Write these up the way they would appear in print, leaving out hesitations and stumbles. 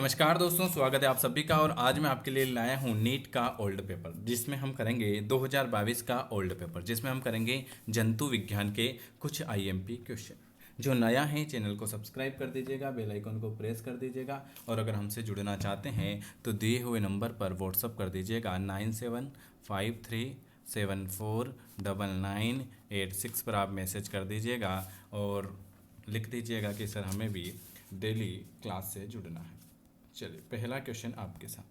नमस्कार दोस्तों, स्वागत है आप सभी का। और आज मैं आपके लिए लाया हूँ नीट का ओल्ड पेपर, जिसमें हम करेंगे 2022 का ओल्ड पेपर, जिसमें हम करेंगे जंतु विज्ञान के कुछ आईएमपी क्वेश्चन। जो नया है चैनल को सब्सक्राइब कर दीजिएगा, बेल आइकन को प्रेस कर दीजिएगा, और अगर हमसे जुड़ना चाहते हैं तो दिए हुए नंबर पर व्हाट्सअप कर दीजिएगा 9753749986 पर आप मैसेज कर दीजिएगा और लिख दीजिएगा कि सर हमें भी डेली क्लास से जुड़ना है। चलिए पहला क्वेश्चन आपके साथ।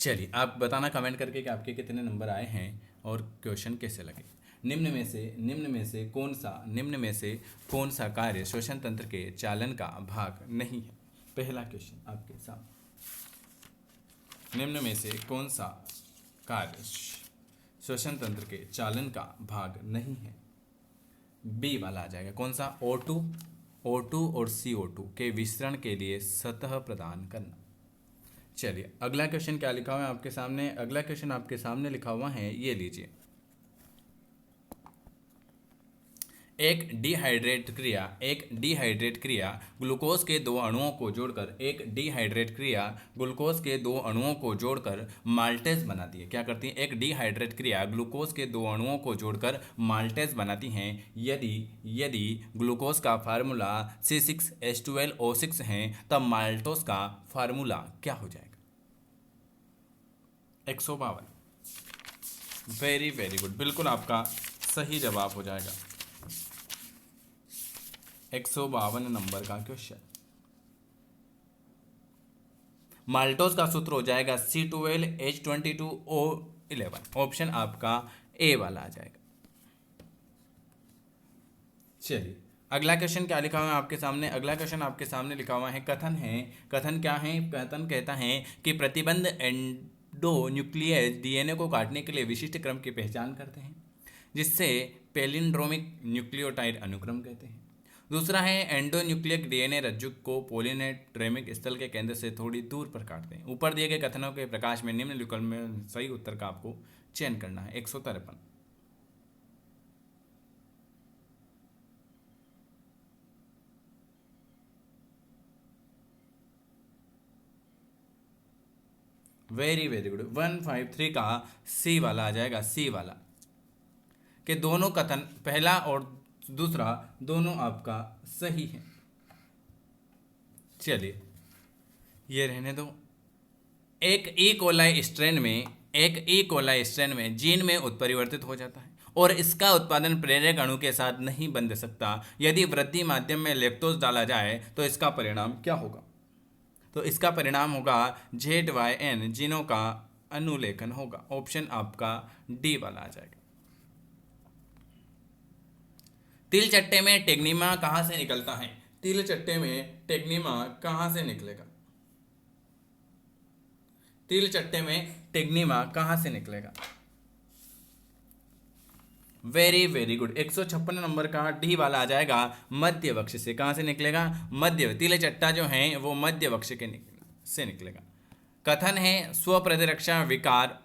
चलिए आप बताना कमेंट करके कि आपके कितने नंबर आए हैं और क्वेश्चन कैसे लगे। निम्न में से कौन सा कार्य श्वसन तंत्र के चालन का भाग नहीं है। पहला क्वेश्चन आपके साथ। निम्न में से कौन सा कार्य श्वसन तंत्र के चालन का भाग नहीं है। बी वाला आ जाएगा। कौन सा? O2 और CO2 के विसरण के लिए सतह प्रदान करना। चलिए अगला क्वेश्चन क्या लिखा हुआ है आपके सामने। अगला क्वेश्चन आपके सामने लिखा हुआ है, ये लीजिए। एक डिहाइड्रेट क्रिया ग्लूकोज के दो अणुओं को जोड़कर माल्टेज बनाती है। क्या करती है? एक डिहाइड्रेट क्रिया ग्लूकोज के दो अणुओं को जोड़कर माल्टेज बनाती हैं। यदि ग्लूकोज का फार्मूला C6H12O6 है, तब माल्टोज का फार्मूला क्या हो जाएगा? 152। वेरी वेरी गुड, बिल्कुल आपका सही जवाब हो जाएगा 152 नंबर का क्वेश्चन। माल्टोज का सूत्र हो जाएगा C12H22O11। ऑप्शन आपका ए वाला आ जाएगा। चलिए अगला क्वेश्चन क्या लिखा हुआ है आपके सामने। अगला क्वेश्चन आपके सामने लिखा हुआ है, कथन क्या है? कथन कहता है कि प्रतिबंध एंडोन्यूक्लियस डीएनए को काटने के लिए विशिष्ट क्रम की पहचान करते हैं, जिससे पैलिंड्रोमिक न्यूक्लियोटाइड अनुक्रम कहते हैं। दूसरा है एंडोन्यूक्लियक डीएनए रज्जु को पॉलीनेट्रेमिक स्थल के केंद्र से थोड़ी दूर पर काटते हैं। ऊपर दिए गए कथनों के प्रकाश में निम्न विकल्प में सही उत्तर का आपको चयन करना है। 153। Very very good. 153 का सी वाला आ जाएगा। सी वाला के दोनों कथन, पहला और दूसरा, दोनों आपका सही है। चलिए ये रहने दो। एक ई कोलाई स्ट्रेन में जीन में उत्परिवर्तित हो जाता है और इसका उत्पादन प्रेरक अणु के साथ नहीं बंध सकता। यदि वृद्धि माध्यम में लैक्टोज डाला जाए तो इसका परिणाम क्या होगा? तो इसका परिणाम होगा ZYN जीनों का अनुलेखन होगा। ऑप्शन आपका डी वाला आ जाएगा। तिल चट्टे में टेग्निमा कहां से निकलता है? तिल चट्टे में टेग्निमा कहां से निकलेगा? तिल चट्टे में टेग्निमा कहां से निकलेगा? Very very good. 156 नंबर का डी वाला आ जाएगा। मध्य वक्ष से। कहां से निकलेगा? मध्य। तिल चट्टा जो है वो मध्य वक्ष से निकलेगा। कथन है स्व प्रतिरक्षा विकार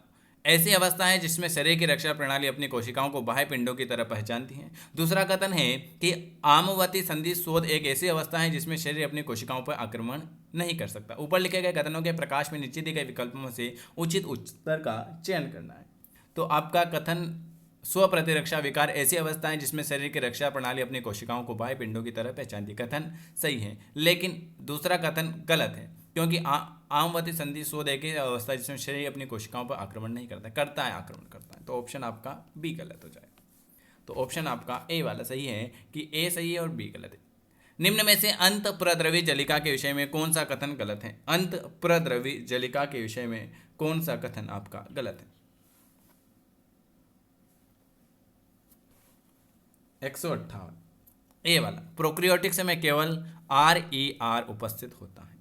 ऐसी अवस्था है जिसमें शरीर की रक्षा प्रणाली अपनी कोशिकाओं को बाह्य पिंडों की तरह पहचानती है। दूसरा कथन है कि आमवती संधि शोध एक ऐसी अवस्था है जिसमें शरीर अपनी कोशिकाओं पर आक्रमण नहीं कर सकता। ऊपर लिखे गए कथनों के प्रकाश में नीचे दिए गए विकल्पों से उचित उत्तर का चयन करना है। तो आपका कथन स्व प्रतिरक्षा विकार ऐसी अवस्था है जिसमें शरीर की रक्षा प्रणाली अपनी कोशिकाओं को बाह्य पिंडों की तरह पहचानती। कथन सही है, लेकिन दूसरा कथन गलत है, क्योंकि आमवती संधि शोध एक अवस्था जिसमें शरीर अपनी कोशिकाओं पर आक्रमण नहीं करता है आक्रमण करता है। तो ऑप्शन आपका बी गलत हो जाएगा। तो ऑप्शन आपका ए वाला सही है कि ए सही है और बी गलत है। निम्न में से अंत प्रद्रवी जलिका के विषय में कौन सा कथन गलत है? अंत प्रद्रवी जलिका के विषय में कौन सा कथन आपका गलत है? 158। ए वाला प्रोक्रियोटिक्स में केवल RER उपस्थित होता है।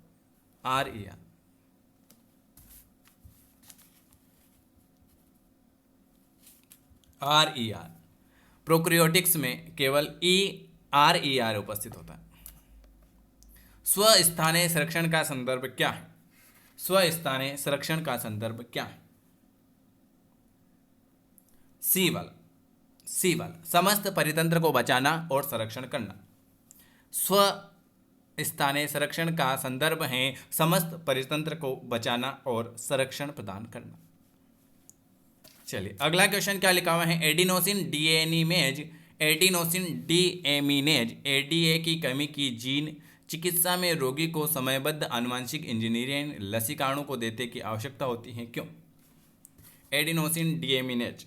RER। प्रोक्रियोटिक्स में केवल RER उपस्थित होता है। स्वस्थानीय संरक्षण का संदर्भ क्या है? स्वस्थानीय संरक्षण का संदर्भ क्या है? सी वाला समस्त परितंत्र को बचाना और संरक्षण करना। स्व स्थानीय संरक्षण का संदर्भ है समस्त परितंत्र को बचाना और संरक्षण प्रदान करना। चलिए अगला क्वेश्चन क्या लिखा हुआ है, एडिनोसिन डीएमीनेज एडीए की कमी की जीन चिकित्सा में रोगी को समयबद्ध आनुवंशिक इंजीनियरिंग लसीकाणु को देने की आवश्यकता होती है, क्यों? एडिनोसिन डीएमीनेज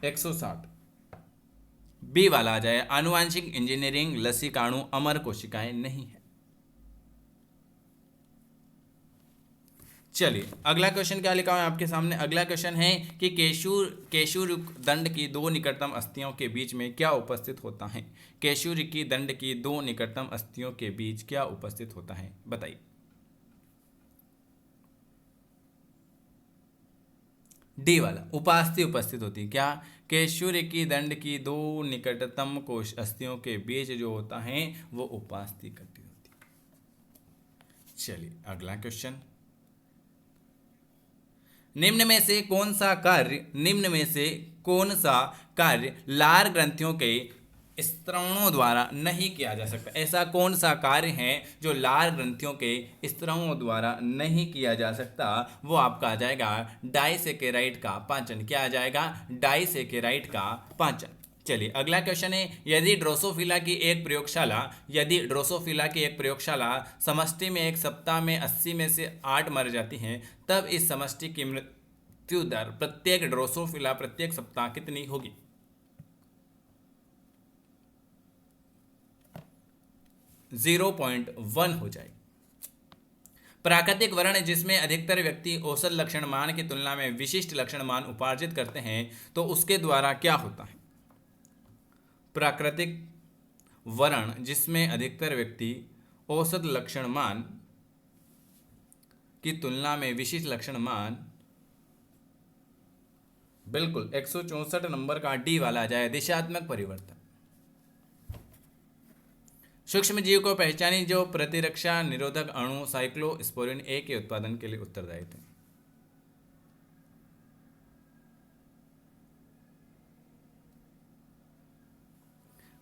160 बी वाला आ जाए, आनुवंशिक इंजीनियरिंग लसीकाणु अमर कोशिकाएं नहीं है। चलिए अगला क्वेश्चन क्या लिखा हुआ है आपके सामने, अगला क्वेश्चन है कि केशुरुक दंड की दो निकटतम अस्थियों के बीच में क्या उपस्थित होता है? केशुरुकी दंड की दो निकटतम अस्थियों के बीच क्या उपस्थित होता है, बताइए। डी वाला उपास्थि उपस्थित होती है, क्या? केशुरुकी दंड की दो निकटतम कोश अस्थियों के बीच जो होता है वो उपास्थि कटी होती है। चलिए अगला क्वेश्चन, निम्न में से कौन सा कार्य लार ग्रंथियों के स्त्रवणों द्वारा नहीं किया जा सकता? ऐसा कौन सा कार्य है जो लार ग्रंथियों के स्त्रवों द्वारा नहीं किया जा सकता? वो आपका आ जाएगा डाइसेकेराइड का पाचन। क्या आ जाएगा? डाइसेकेराइड का पाचन। चलिए अगला क्वेश्चन है, यदि ड्रोसोफिला की एक प्रयोगशाला समष्टि में एक सप्ताह में 80 में से 8 मर जाती हैं, तब इस समष्टि की मृत्यु दर प्रत्येक ड्रोसोफिला प्रत्येक सप्ताह कितनी होगी? 0.1 हो जाएगी। प्राकृतिक वर्ण जिसमें अधिकतर व्यक्ति औसत लक्षण मान की तुलना में विशिष्ट लक्षण मान उपार्जित करते हैं, तो उसके द्वारा क्या होता है? प्राकृतिक वर्ण जिसमें अधिकतर व्यक्ति औसत लक्षण मान की तुलना में विशिष्ट लक्षण मान, बिल्कुल 164 नंबर का डी वाला आ जाए, दिशात्मक परिवर्तन। सूक्ष्म जीव को पहचानी जो प्रतिरक्षा निरोधक अणु साइक्लोस्पोरिन ए के उत्पादन के लिए उत्तरदायी थे।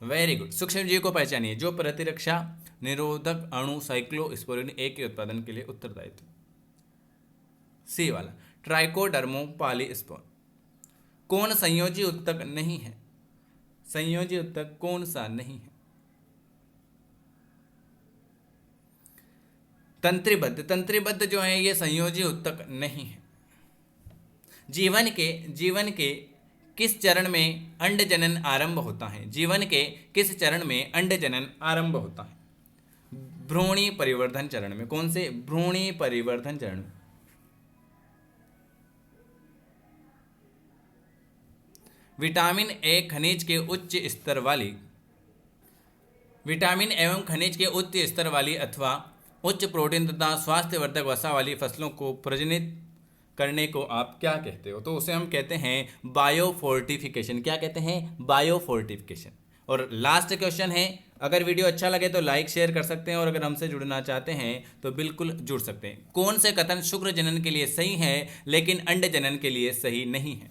वेरी गुड, सूक्ष्म जीव को पहचानिए जो प्रतिरक्षा निरोधक अणु साइक्लोस्पोरिन ए के उत्पादन के लिए उत्तरदायी थे। सी वाला ट्राइकोडर्मो पॉलीस्पोर कौन संयोजी उत्तक नहीं है? संयोजी उत्तक कौन सा नहीं है? तंत्रीबद्ध जो है ये संयोजी उत्तक नहीं है। जीवन के किस चरण में अंडजनन आरंभ होता है? जीवन के किस चरण में अंडजनन आरंभ होता है? भ्रूणी परिवर्धन चरण में। कौन से? भ्रूणी परिवर्धन चरण में। विटामिन एवं खनिज के उच्च स्तर वाली अथवा उच्च प्रोटीन तथा स्वास्थ्यवर्धक वसा वाली फसलों को प्रजनित करने को आप क्या कहते हो? तो उसे हम कहते हैं बायोफोर्टिफिकेशन। क्या कहते हैं? बायोफोर्टिफिकेशन। और लास्ट क्वेश्चन है, अगर वीडियो अच्छा लगे तो लाइक शेयर कर सकते हैं और अगर हमसे जुड़ना चाहते हैं तो बिल्कुल जुड़ सकते हैं। कौन से कथन शुक्र जनन के लिए सही है लेकिन अंड जनन के लिए सही नहीं है?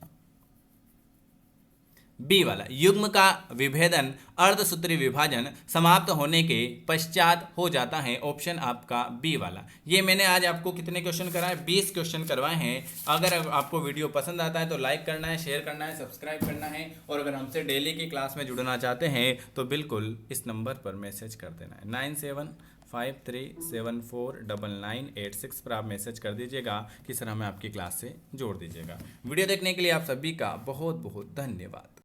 बी वाला युग्म का विभेदन अर्धसूत्री विभाजन समाप्त होने के पश्चात हो जाता है। ऑप्शन आपका बी वाला। ये मैंने आज आपको कितने क्वेश्चन कराए? 20 क्वेश्चन करवाए हैं। अगर आपको वीडियो पसंद आता है तो लाइक करना है, शेयर करना है, सब्सक्राइब करना है और अगर हमसे डेली की क्लास में जुड़ना चाहते हैं तो बिल्कुल इस नंबर पर मैसेज कर देना है 9753749986 पर आप मैसेज कर दीजिएगा कि सर हमें आपकी क्लास से जोड़ दीजिएगा। वीडियो देखने के लिए आप सभी का बहुत बहुत धन्यवाद।